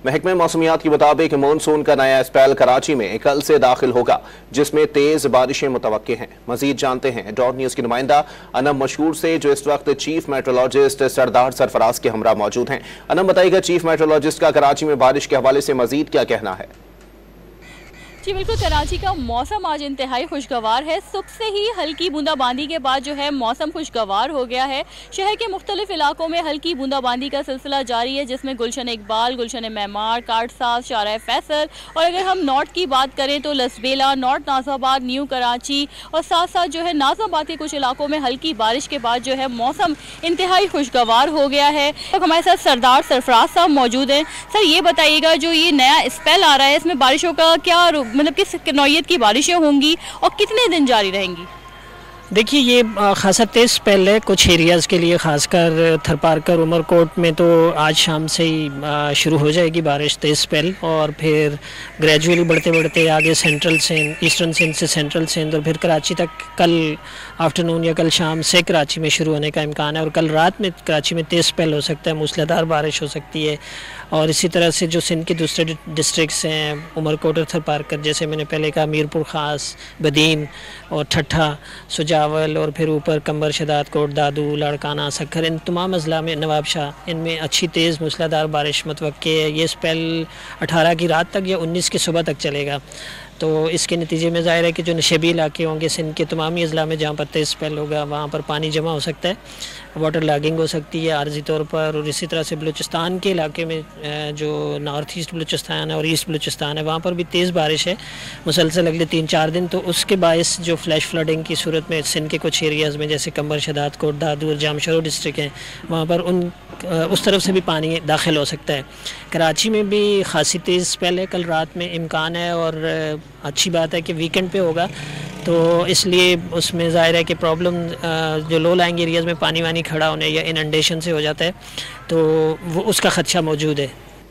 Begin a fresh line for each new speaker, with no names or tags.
महकमे मौसमियात के मुताबिक मानसून का नया स्पेल कराची में कल से दाखिल होगा, जिसमें तेज बारिशें मुतवक्के हैं। मजीद जानते हैं डॉट न्यूज की नुमाइंदा अनम मशहूर से, जो इस वक्त चीफ मेट्रोलॉजिस्ट सरदार सरफराज के हमरा मौजूद हैं। अनम, बताइएगा चीफ मेट्रोलॉजिस्ट का कराची में बारिश के हवाले से मजीद क्या कहना है?
जी बिल्कुल, कराची का मौसम आज इंतहाई खुशगवार है। सुबह से ही हल्की बूंदाबांदी के बाद जो है मौसम खुशगवार हो गया है। शहर के मुख्तलिफ इलाकों में हल्की बूंदाबांदी का सिलसिला जारी है, जिसमें गुलशन इकबाल, गुलशन मेमार, काटसाज, शारा फैसल और अगर हम नॉर्थ की बात करें तो लसबेला, नॉर्थ नाज़ाबाद, न्यू कराची और साथ साथ जो है नाज़ाबाद के कुछ इलाकों में हल्की बारिश के बाद जो है मौसम इंतहाई खुशगवार हो गया है। तो हमारे साथ सरदार सरफराज साहब मौजूद हैं। सर, ये बताइएगा जो ये नया स्पेल आ रहा है, इसमें बारिशों का क्या मतलब किस नौइयत की बारिशें होंगी और कितने दिन जारी रहेंगी?
देखिए, ये खासा तेज़ स्पेल है कुछ एरियाज़ के लिए, ख़ासकर थरपारकर, उमरकोट में तो आज शाम से ही शुरू हो जाएगी बारिश, तेज़ स्पेल, और फिर ग्रेजुअली बढ़ते बढ़ते आगे सेंट्रल सिंध, ईस्टर्न सिंध से सेंट्रल सिंध और फिर कराची तक कल आफ्टरनून या कल शाम से कराची में शुरू होने का इम्कान है। और कल रात में कराची में तेज़ स्पेल हो सकता है, मूसलाधार बारिश हो सकती है। और इसी तरह से जो सिंध के दूसरे डिस्ट्रिक्ट्स हैं, उमरकोट और थरपारकर, जैसे मैंने पहले कहा, मीरपुर ख़ास, बदीन और ठट्ठा, सुजावल और फिर ऊपर कंबर, शदाद कोट, दादू, लाड़काना, सखर, इन तमाम अजला में, नवाबशाह, इनमें अच्छी तेज़ मूसलाधार बारिश मुतवक्के है। ये स्पेल 18 की रात तक या 19 की सुबह तक चलेगा। तो इसके नतीजे में ज़ाहिर है कि जो नशेबी इलाके होंगे सिंध के तमामी अजला में जहाँ पर तेज़ स्पेल होगा, वहाँ पर पानी जमा हो सकता है, वाटर लॉगिंग हो सकती है आर्जी तौर पर। और इसी तरह से बलूचिस्तान के इलाके में, जो नॉर्थ ईस्ट बलूचिस्तान है और ईस्ट बलूचिस्तान है, वहाँ पर भी तेज़ बारिश है मुसलसल अगले 3-4 दिन। तो उसके बायस जो फ्लैश फ्लडिंग की सूरत में सिंध के कुछ एरियाज़ में, जैसे कंबर, शदाद कोट, दादू और जामशरो डिस्ट्रिक्ट हैं, वहाँ पर उस तरफ से भी पानी दाखिल हो सकता है। कराची में भी खासी तेज़ स्पेल है, कल रात में इम्कान है। और अच्छी बात है कि वीकेंड पे होगा, तो इसलिए उसमें ज़ाहिर है कि प्रॉब्लम जो लो लाइंग एरियाज़ में पानी वानी खड़ा होने या इनंडेशन से हो जाता है, तो वो उसका ख़दशा मौजूद है।